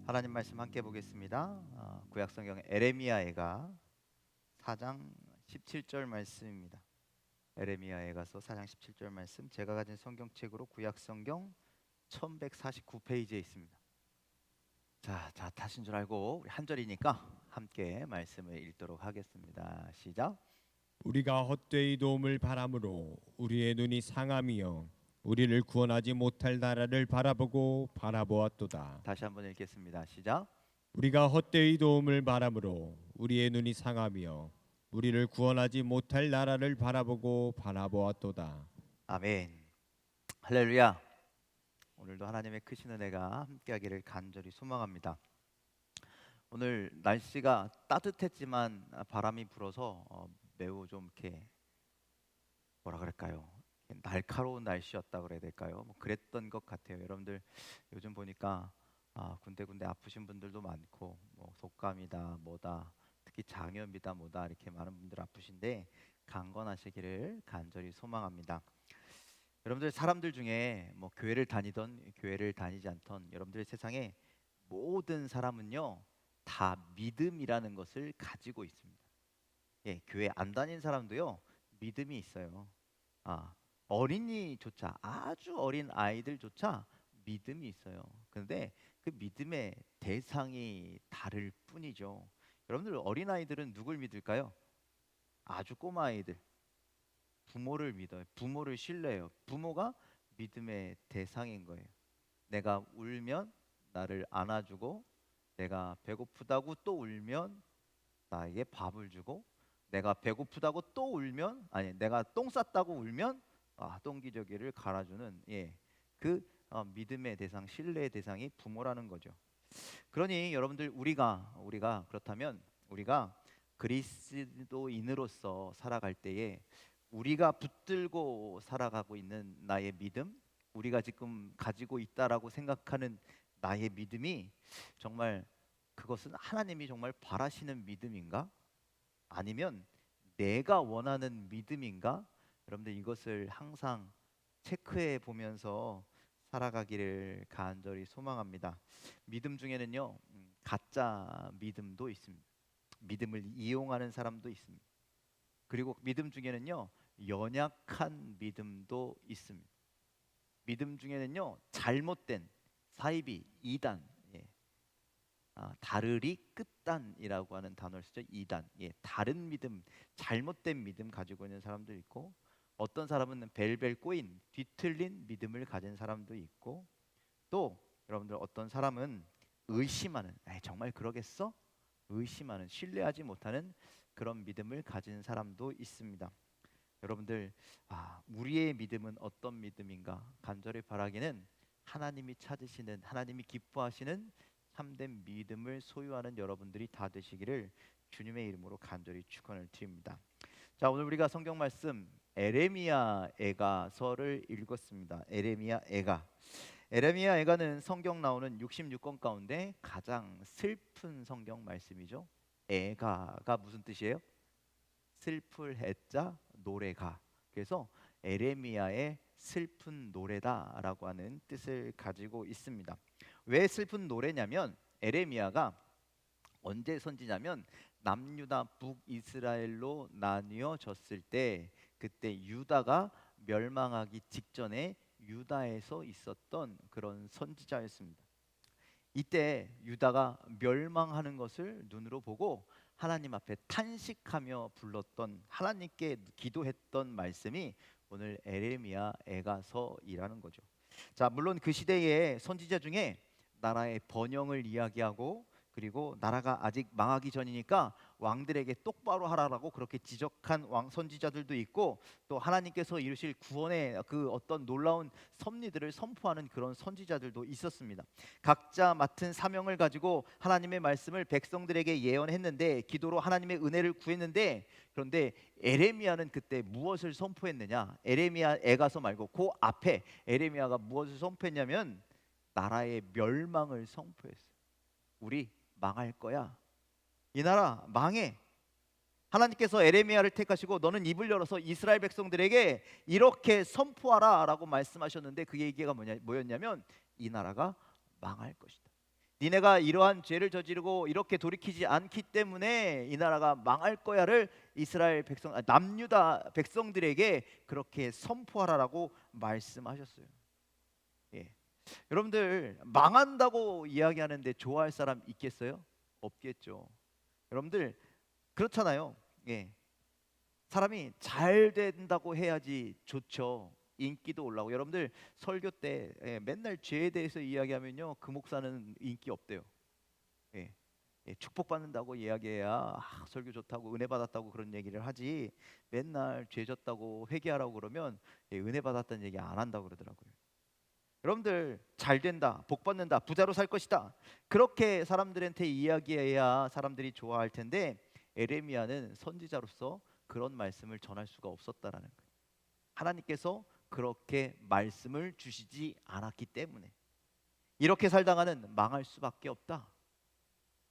하나님 말씀 함께 보겠습니다. 구약성경 에레미야에가 4장 17절 말씀입니다. 에레미야에가서 4장 17절 말씀, 제가 가진 성경책으로 구약성경 1149페이지에 있습니다. 자, 다신 줄 알고 우리 한 절이니까 함께 말씀을 읽도록 하겠습니다. 시작. 우리가 헛되이 도움을 바람으로 우리의 눈이 상함이여 우리를 구원하지 못할 나라를 바라보고 바라보았도다. 다시 한번 읽겠습니다. 시작. 우리가 헛되이 도움을 바람으로 우리의 눈이 상함이여 우리를 구원하지 못할 나라를 바라보고 바라보았도다. 아멘. 할렐루야. 오늘도 하나님의 크신 은혜가 함께하기를 간절히 소망합니다. 오늘 날씨가 따뜻했지만 바람이 불어서 매우 좀 이렇게 뭐라 그럴까요? 날카로운 날씨였다 그래야 될까요? 뭐 그랬던 것 같아요. 여러분들 요즘 보니까 군데군데 아프신 분들도 많고 뭐 독감이다 뭐다 특히 장염이다 뭐다 이렇게 많은 분들 아프신데 강건하시기를 간절히 소망합니다. 여러분들 사람들 중에 뭐 교회를 다니던 교회를 다니지 않던 여러분들 세상에 모든 사람은요 다 믿음이라는 것을 가지고 있습니다. 예, 교회 안 다닌 사람도요 믿음이 있어요. 어린이조차 아주 어린 아이들조차 믿음이 있어요. 그런데 그 믿음의 대상이 다를 뿐이죠. 여러분들 어린 아이들은 누굴 믿을까요? 아주 꼬마 아이들 부모를 믿어요. 부모를 신뢰해요. 부모가 믿음의 대상인 거예요. 내가 울면 나를 안아주고, 내가 배고프다고 또 울면 나에게 밥을 주고, 내가 배고프다고 또 울면, 아니 내가 똥 쌌다고 울면 똥기저귀를 갈아주는 그 믿음의 대상, 신뢰의 대상이 부모라는 거죠. 그러니 여러분들 우리가 그렇다면 우리가 그리스도인으로서 살아갈 때에 우리가 붙들고 살아가고 있는 나의 믿음, 우리가 지금 가지고 있다라고 생각하는 나의 믿음이 정말 그것은 하나님이 정말 바라시는 믿음인가? 아니면 내가 원하는 믿음인가? 여러분들 이것을 항상 체크해 보면서 살아가기를 간절히 소망합니다. 믿음 중에는요 가짜 믿음도 있습니다. 믿음을 이용하는 사람도 있습니다. 그리고 믿음 중에는요 연약한 믿음도 있습니다. 믿음 중에는요 잘못된 사이비 이단, 다르리 끝단이라고 하는 단어를 쓰죠. 이단, 다른 믿음, 잘못된 믿음 가지고 있는 사람도 있고, 어떤 사람은 벨벨 꼬인 뒤틀린 믿음을 가진 사람도 있고, 또 여러분들 어떤 사람은 의심하는, 정말 그러겠어? 의심하는, 신뢰하지 못하는 그런 믿음을 가진 사람도 있습니다. 여러분들 우리의 믿음은 어떤 믿음인가 간절히 바라기는 하나님이 찾으시는, 하나님이 기뻐하시는 참된 믿음을 소유하는 여러분들이 다 되시기를 주님의 이름으로 간절히 축원을 드립니다. 자, 오늘 우리가 성경 말씀 에레미야 애가서를 읽었습니다. 에레미야 애가는 성경 나오는 66권 가운데 가장 슬픈 성경 말씀이죠. 애가가 무슨 뜻이에요? 슬플 해자 노래가. 그래서 에레미야의 슬픈 노래다라고 하는 뜻을 가지고 있습니다. 왜 슬픈 노래냐면 에레미야가 언제 선지냐면 남유다 북이스라엘로 나뉘어졌을 때, 그때 유다가 멸망하기 직전에 유다에서 있었던 그런 선지자였습니다. 이때 유다가 멸망하는 것을 눈으로 보고 하나님 앞에 탄식하며 불렀던, 하나님께 기도했던 말씀이 오늘 에레미야 애가서이라는 거죠. 자, 물론 그 시대의 선지자 중에 나라의 번영을 이야기하고, 그리고 나라가 아직 망하기 전이니까 왕들에게 똑바로 하라라고 그렇게 지적한 왕 선지자들도 있고, 또 하나님께서 이루실 구원의 그 어떤 놀라운 섭리들을 선포하는 그런 선지자들도 있었습니다. 각자 맡은 사명을 가지고 하나님의 말씀을 백성들에게 예언했는데, 기도로 하나님의 은혜를 구했는데, 그런데 에레미야는 그때 무엇을 선포했느냐? 에레미야 애가서 말고 그 앞에 에레미야가 무엇을 선포했냐면 나라의 멸망을 선포했어요. 우리 망할 거야. 이 나라 망해. 하나님께서 에레미야를 택하시고 너는 입을 열어서 이스라엘 백성들에게 이렇게 선포하라 라고 말씀하셨는데, 그 얘기가 뭐였냐면 이 나라가 망할 것이다. 니네가 이러한 죄를 저지르고 이렇게 돌이키지 않기 때문에 이 나라가 망할 거야를 이스라엘 백성, 남유다 백성들에게 그렇게 선포하라라고 말씀하셨어요. 예. 여러분들 망한다고 이야기하는데 좋아할 사람 있겠어요? 없겠죠. 여러분들 그렇잖아요. 예. 사람이 잘 된다고 해야지 좋죠. 인기도 올라오고. 여러분들 설교 때 맨날 죄에 대해서 이야기하면요, 그 목사는 인기 없대요. 예. 축복받는다고 이야기해야 설교 좋다고 은혜 받았다고 그런 얘기를 하지, 맨날 죄 졌다고 회개하라고 그러면 은혜 받았다는 얘기 안 한다고 그러더라고요. 여러분들 잘 된다, 복 받는다, 부자로 살 것이다, 그렇게 사람들한테 이야기해야 사람들이 좋아할 텐데, 에레미야는 선지자로서 그런 말씀을 전할 수가 없었다라는 거예요. 하나님께서 그렇게 말씀을 주시지 않았기 때문에 이렇게 살다가는 망할 수밖에 없다,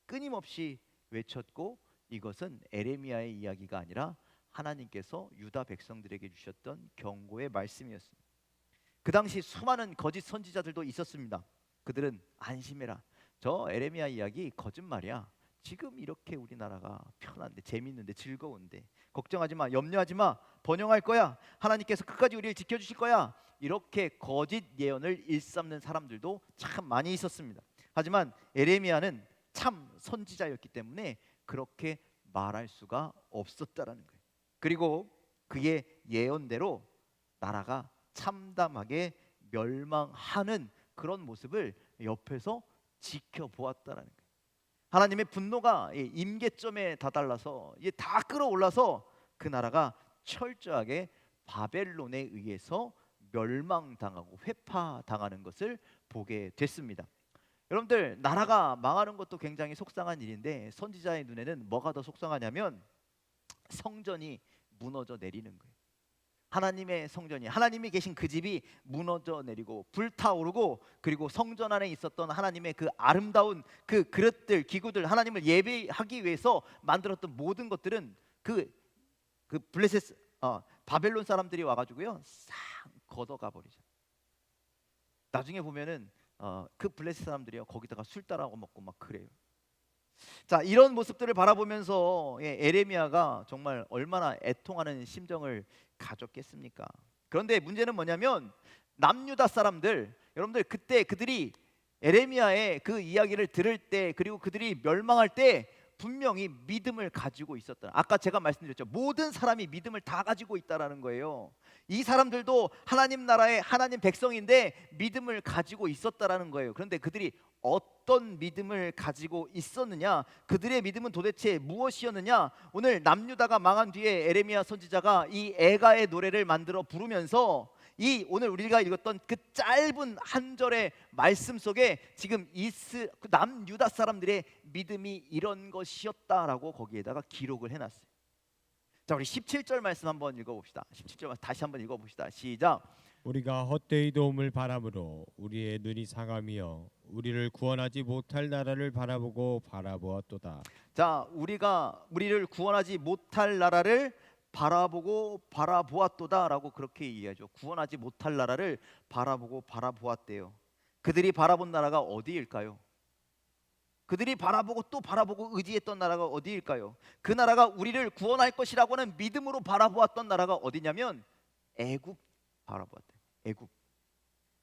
끊임없이 외쳤고, 이것은 에레미야의 이야기가 아니라 하나님께서 유다 백성들에게 주셨던 경고의 말씀이었습니다. 그 당시 수많은 거짓 선지자들도 있었습니다. 그들은 안심해라, 저 에레미야 이야기 거짓말이야, 지금 이렇게 우리나라가 편한데 재밌는데 즐거운데 걱정하지 마, 염려하지 마, 번영할 거야, 하나님께서 끝까지 우리를 지켜주실 거야, 이렇게 거짓 예언을 일삼는 사람들도 참 많이 있었습니다. 하지만 에레미야는 참 선지자였기 때문에 그렇게 말할 수가 없었다라는 거예요. 그리고 그의 예언대로 나라가 참담하게 멸망하는 그런 모습을 옆에서 지켜보았다라는 거예요. 하나님의 분노가 임계점에 다달라서 다 끌어올라서 그 나라가 철저하게 바벨론에 의해서 멸망당하고 회파당하는 것을 보게 됐습니다. 여러분들 나라가 망하는 것도 굉장히 속상한 일인데, 선지자의 눈에는 뭐가 더 속상하냐면 성전이 무너져 내리는 거예요. 하나님의 성전이, 하나님이 계신 그 집이 무너져 내리고 불타오르고, 그리고 성전 안에 있었던 하나님의 그 아름다운 그 그릇들, 기구들, 하나님을 예배하기 위해서 만들었던 모든 것들은 그 블레셋 바벨론 사람들이 와가지고요 싹 걷어가 버리죠. 나중에 보면은 그 블레셋 사람들이요 거기다가 술 따라 먹고 막 그래요. 자, 이런 모습들을 바라보면서 에레미야가 정말 얼마나 애통하는 심정을 가졌겠습니까? 그런데 문제는 뭐냐면 남유다 사람들, 여러분들 그때 그들이 에레미야의 그 이야기를 들을 때, 그리고 그들이 멸망할 때 분명히 믿음을 가지고 있었다. 아까 제가 말씀드렸죠. 모든 사람이 믿음을 다 가지고 있다라는 거예요. 이 사람들도 하나님 나라의 하나님 백성인데 믿음을 가지고 있었다라는 거예요. 그런데 그들이 어떤 믿음을 가지고 있었느냐, 그들의 믿음은 도대체 무엇이었느냐, 오늘 남유다가 망한 뒤에 에레미야 선지자가 이 애가의 노래를 만들어 부르면서 이 오늘 우리가 읽었던 그 짧은 한 절의 말씀 속에 지금 남유다 사람들의 믿음이 이런 것이었다라고 거기에다가 기록을 해놨어요. 자, 우리 17절 말씀 한번 읽어봅시다. 17절 말씀 다시 한번 읽어봅시다. 시작. 우리가 헛되이 도움을 바람으로 우리의 눈이 상하며 우리를 구원하지 못할 나라를 바라보고 바라보았도다. 자, 우리를 구원하지 못할 나라를 바라보고 바라보았도다라고 그렇게 이해하죠. 구원하지 못할 나라를 바라보고 바라보았대요. 그들이 바라본 나라가 어디일까요? 그들이 바라보고 또 바라보고 의지했던 나라가 어디일까요? 그 나라가 우리를 구원할 것이라고는 믿음으로 바라보았던 나라가 어디냐면 애굽 바라보았대요. 애굽.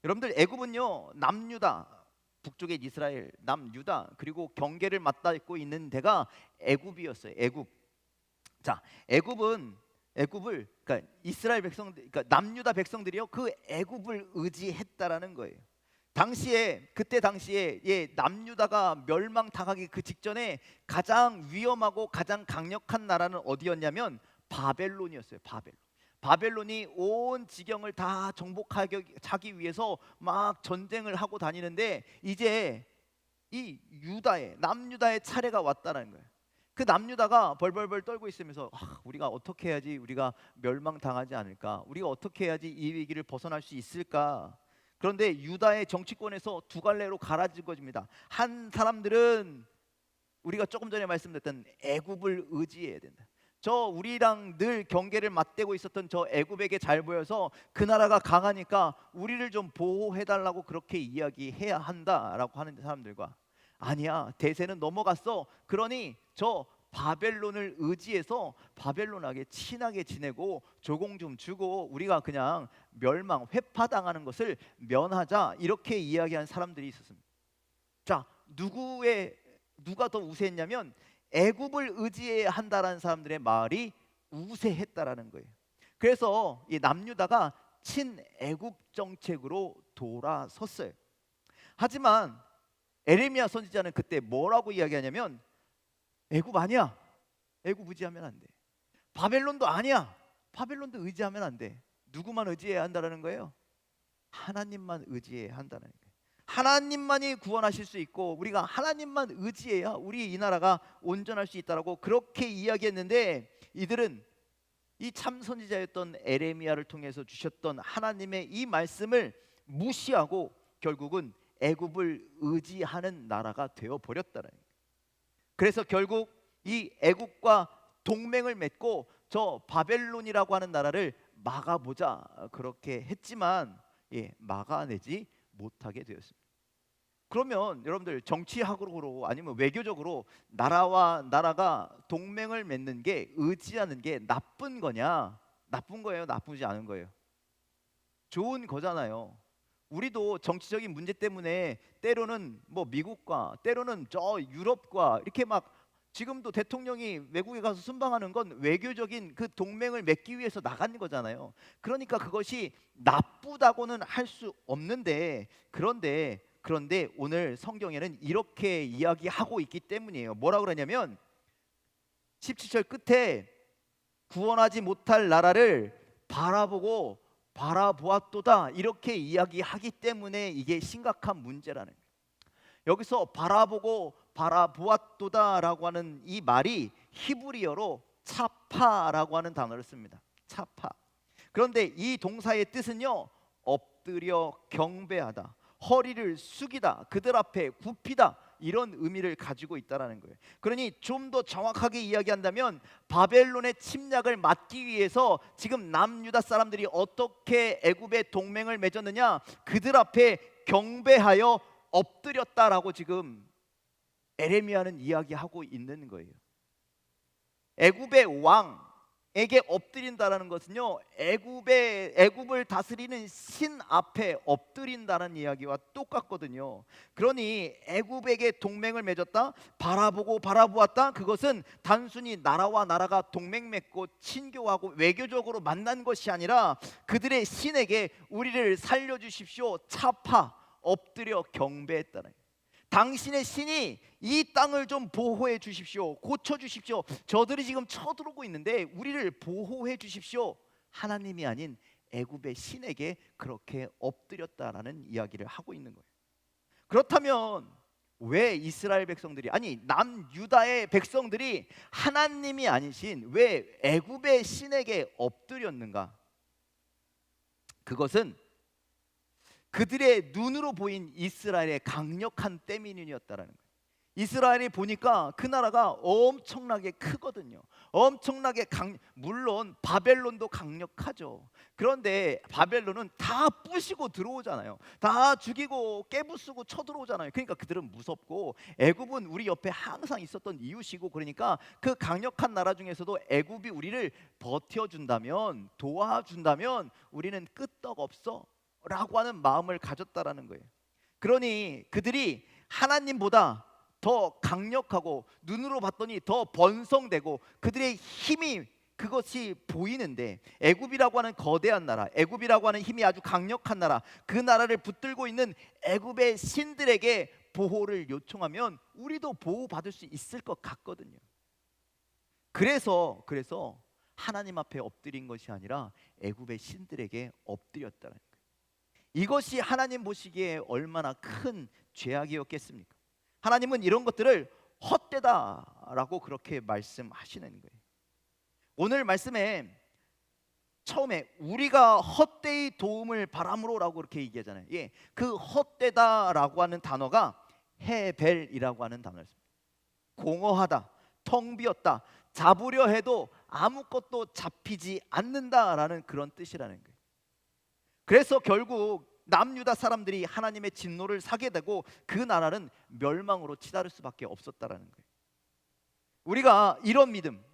여러분들 애굽은요 남유다, 북쪽에 이스라엘, 남유다, 그리고 경계를 맞닿고 있는 데가 애굽이었어요. 애굽. 자, 애굽을 그러니까 이스라엘 백성들, 그러니까 남유다 백성들이요 그 애굽을 의지했다라는 거예요. 그때 당시에 남유다가 멸망당하기 그 직전에 가장 위험하고 가장 강력한 나라는 어디였냐면 바벨론이었어요. 바벨론이 온 지경을 다 정복하기 위해서 막 전쟁을 하고 다니는데, 이제 이 남유다의 차례가 왔다는 거예요. 그 남유다가 벌벌벌 떨고 있으면서 우리가 어떻게 해야지 우리가 멸망당하지 않을까, 우리가 어떻게 해야지 이 위기를 벗어날 수 있을까. 그런데 유다의 정치권에서 두 갈래로 갈라지거집니다. 한 사람들은 우리가 조금 전에 말씀드렸던 애굽을 의지해야 된다. 우리랑 늘 경계를 맞대고 있었던 저 애굽에게 잘 보여서 그 나라가 강하니까 우리를 좀 보호해달라고 그렇게 이야기해야 한다라고 하는 사람들과, 아니야, 대세는 넘어갔어. 그러니 저 바벨론을 의지해서 바벨론에게 친하게 지내고 조공 좀 주고 우리가 그냥 멸망, 회파당하는 것을 면하자, 이렇게 이야기한 사람들이 있었습니다. 자, 누가 더 우세했냐면 애굽을 의지해야 한다라는 사람들의 말이 우세했다라는 거예요. 그래서 이 남유다가 친애굽 정책으로 돌아섰어요. 하지만 에레미야 선지자는 그때 뭐라고 이야기하냐면, 애굽 아니야, 애굽 의지하면 안 돼. 바벨론도 아니야, 바벨론도 의지하면 안 돼. 누구만 의지해야 한다는 거예요? 하나님만 의지해야 한다는 거예요. 하나님만이 구원하실 수 있고 우리가 하나님만 의지해야 우리 이 나라가 온전할 수 있다라고 그렇게 이야기했는데, 이들은 이 참 선지자였던 에레미야를 통해서 주셨던 하나님의 이 말씀을 무시하고 결국은 애굽을 의지하는 나라가 되어 버렸다는 거예요. 그래서 결국 이 애굽과 동맹을 맺고 저 바벨론이라고 하는 나라를 막아보자 그렇게 했지만 막아내지 못하게 되었습니다. 그러면 여러분들, 정치학으로 아니면 외교적으로 나라와 나라가 동맹을 맺는 게, 의지하는 게 나쁜 거냐? 나쁜 거예요, 나쁘지 않은 거예요? 좋은 거잖아요. 우리도 정치적인 문제 때문에 때로는 뭐 미국과 때로는 저 유럽과 이렇게 막, 지금도 대통령이 외국에 가서 순방하는 건 외교적인 그 동맹을 맺기 위해서 나가는 거잖아요. 그러니까 그것이 나쁘다고는 할 수 없는데, 그런데 오늘 성경에는 이렇게 이야기하고 있기 때문이에요. 뭐라 그러냐면 17절 끝에 구원하지 못할 나라를 바라보았도다, 이렇게 이야기하기 때문에 이게 심각한 문제라는 거예요. 여기서 바라보았도다라고 하는 이 말이 히브리어로 차파라고 하는 단어를 씁니다. 차파. 그런데 이 동사의 뜻은요, 엎드려 경배하다, 허리를 숙이다, 그들 앞에 굽히다, 이런 의미를 가지고 있다라는 거예요. 그러니 좀 더 정확하게 이야기한다면 바벨론의 침략을 막기 위해서 지금 남유다 사람들이 어떻게 애굽의 동맹을 맺었느냐, 그들 앞에 경배하여 엎드렸다라고 지금 에레미야는 이야기하고 있는 거예요. 애굽의 왕에게 엎드린다라는 것은요, 애굽을 다스리는 신 앞에 엎드린다는 이야기와 똑같거든요. 그러니 애굽에게 동맹을 맺었다, 바라보았다, 그것은 단순히 나라와 나라가 동맹 맺고 친교하고 외교적으로 만난 것이 아니라 그들의 신에게 우리를 살려주십시오, 차파, 엎드려 경배했다는 거예요. 당신의 신이 이 땅을 좀 보호해 주십시오, 고쳐 주십시오. 저들이 지금 쳐들어오고 있는데 우리를 보호해 주십시오. 하나님이 아닌 애굽의 신에게 그렇게 엎드렸다라는 이야기를 하고 있는 거예요. 그렇다면 왜 이스라엘 백성들이, 아니 남유다의 백성들이 하나님이 아니신 왜 애굽의 신에게 엎드렸는가? 그것은 그들의 눈으로 보인 이스라엘의 강력한 때문이었다라는 거예요. 이스라엘이 보니까 그 나라가 엄청나게 크거든요. 물론 바벨론도 강력하죠. 그런데 바벨론은 다 부시고 들어오잖아요. 다 죽이고 깨부수고 쳐들어오잖아요. 그러니까 그들은 무섭고, 애굽은 우리 옆에 항상 있었던 이웃이고, 그러니까 그 강력한 나라 중에서도 애굽이 우리를 버텨준다면, 도와준다면 우리는 끄떡없어 라고 하는 마음을 가졌다라는 거예요. 그러니 그들이 하나님보다 더 강력하고 눈으로 봤더니 더 번성되고 그들의 힘이, 그것이 보이는데, 애굽이라고 하는 거대한 나라, 애굽이라고 하는 힘이 아주 강력한 나라, 그 나라를 붙들고 있는 애굽의 신들에게 보호를 요청하면 우리도 보호받을 수 있을 것 같거든요. 그래서 하나님 앞에 엎드린 것이 아니라 애굽의 신들에게 엎드렸다는 거예요. 이것이 하나님 보시기에 얼마나 큰 죄악이었겠습니까? 하나님은 이런 것들을 헛되다라고 그렇게 말씀하시는 거예요. 오늘 말씀에 처음에 우리가 헛되이 도움을 바람으로라고 그렇게 얘기하잖아요. 그 헛되다라고 하는 단어가 헤벨이라고 하는 단어였습니다. 공허하다, 텅 비었다, 잡으려 해도 아무것도 잡히지 않는다라는 그런 뜻이라는 거예요. 그래서 결국 남유다 사람들이 하나님의 진노를 사게 되고 그 나라는 멸망으로 치달을 수밖에 없었다라는 거예요. 우리가 이런 믿음,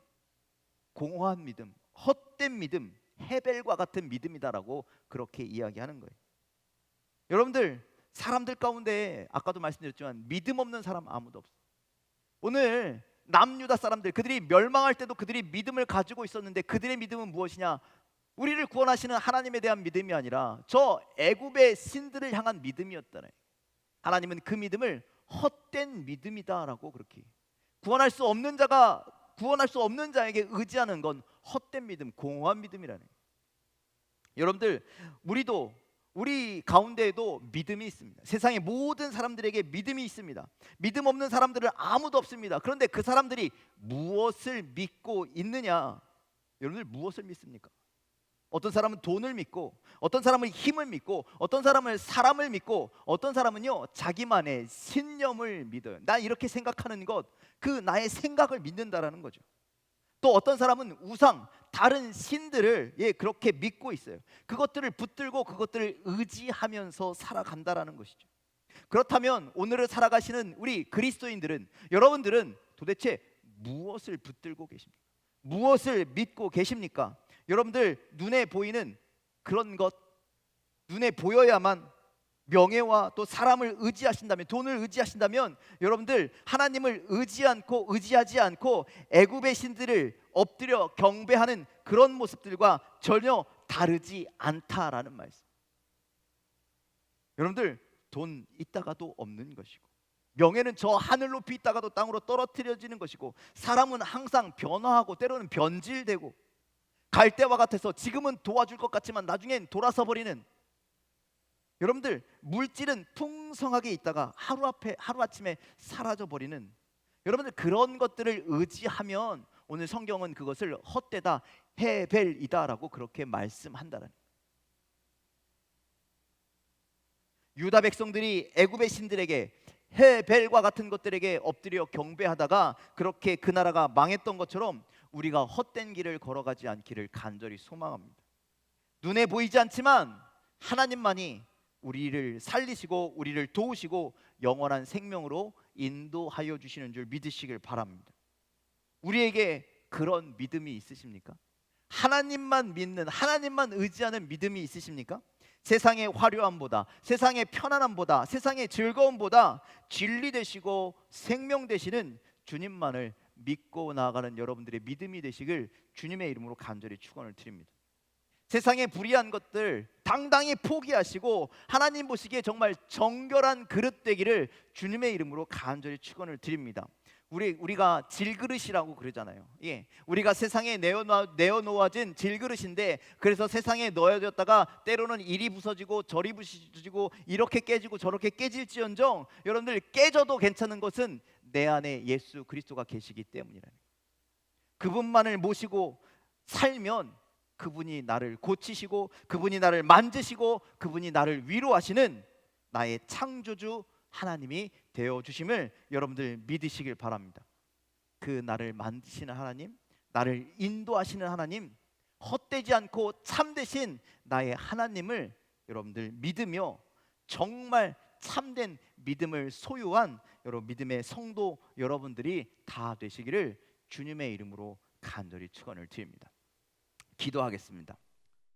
공허한 믿음, 헛된 믿음, 헤벨과 같은 믿음이다라고 그렇게 이야기하는 거예요. 여러분들, 사람들 가운데 아까도 말씀드렸지만 믿음 없는 사람 아무도 없어요. 오늘 남유다 사람들, 그들이 멸망할 때도 그들이 믿음을 가지고 있었는데 그들의 믿음은 무엇이냐? 우리를 구원하시는 하나님에 대한 믿음이 아니라 저 애굽의 신들을 향한 믿음이었다네. 하나님은 그 믿음을 헛된 믿음이다라고 그렇게, 구원할 수 없는 자가 구원할 수 없는 자에게 의지하는 건 헛된 믿음, 공허한 믿음이라네. 여러분들, 우리 가운데에도 믿음이 있습니다. 세상의 모든 사람들에게 믿음이 있습니다. 믿음 없는 사람들은 아무도 없습니다. 그런데 그 사람들이 무엇을 믿고 있느냐? 여러분들 무엇을 믿습니까? 어떤 사람은 돈을 믿고, 어떤 사람은 힘을 믿고, 어떤 사람은 사람을 믿고, 어떤 사람은요 자기만의 신념을 믿어요. 나 이렇게 생각하는 것, 그 나의 생각을 믿는다라는 거죠. 또 어떤 사람은 우상, 다른 신들을 그렇게 믿고 있어요. 그것들을 붙들고 그것들을 의지하면서 살아간다라는 것이죠. 그렇다면 오늘을 살아가시는 우리 그리스도인들은, 여러분들은 도대체 무엇을 붙들고 계십니까? 무엇을 믿고 계십니까? 여러분들, 눈에 보이는 그런 것, 눈에 보여야만 명예와 또 사람을 의지하신다면, 돈을 의지하신다면, 여러분들 하나님을 의지하지 않고 애굽의 신들을 엎드려 경배하는 그런 모습들과 전혀 다르지 않다라는 말씀. 여러분들, 돈 있다가도 없는 것이고, 명예는 저 하늘 높이 있다가도 땅으로 떨어뜨려지는 것이고, 사람은 항상 변화하고 때로는 변질되고, 갈대와 같아서 지금은 도와줄 것 같지만 나중엔 돌아서 버리는, 여러분들 물질은 풍성하게 있다가 하루아침에 사라져 버리는, 여러분들 그런 것들을 의지하면 오늘 성경은 그것을 헛되다, 헤벨이다라고 그렇게 말씀한다는. 유다 백성들이 애굽의 신들에게, 헤벨과 같은 것들에게 엎드려 경배하다가 그렇게 그 나라가 망했던 것처럼 우리가 헛된 길을 걸어가지 않기를 간절히 소망합니다. 눈에 보이지 않지만 하나님만이 우리를 살리시고 우리를 도우시고 영원한 생명으로 인도하여 주시는 줄 믿으시길 바랍니다. 우리에게 그런 믿음이 있으십니까? 하나님만 믿는, 하나님만 의지하는 믿음이 있으십니까? 세상의 화려함보다, 세상의 편안함보다, 세상의 즐거움보다 진리 되시고 생명 되시는 주님만을 믿고 나아가는 여러분들의 믿음이 되시길 주님의 이름으로 간절히 축원을 드립니다. 세상의 불의한 것들 당당히 포기하시고 하나님 보시기에 정말 정결한 그릇 되기를 주님의 이름으로 간절히 축원을 드립니다. 우리가 질그릇이라고 그러잖아요. 우리가 세상에 내어놓아진 질그릇인데, 그래서 세상에 넣어졌다가 때로는 이리 부서지고 저리 부서지고 이렇게 깨지고 저렇게 깨질지언정, 여러분들 깨져도 괜찮은 것은 내 안에 예수 그리스도가 계시기 때문이라는, 그분만을 모시고 살면 그분이 나를 고치시고 그분이 나를 만지시고 그분이 나를 위로하시는 나의 창조주 하나님이 되어주심을 여러분들 믿으시길 바랍니다. 그 나를 만드시는 하나님, 나를 인도하시는 하나님, 헛되지 않고 참되신 나의 하나님을 여러분들 믿으며 정말 참된 믿음을 소유한 여러분 믿음의 성도 여러분들이 다 되시기를 주님의 이름으로 간절히 축원을 드립니다. 기도하겠습니다.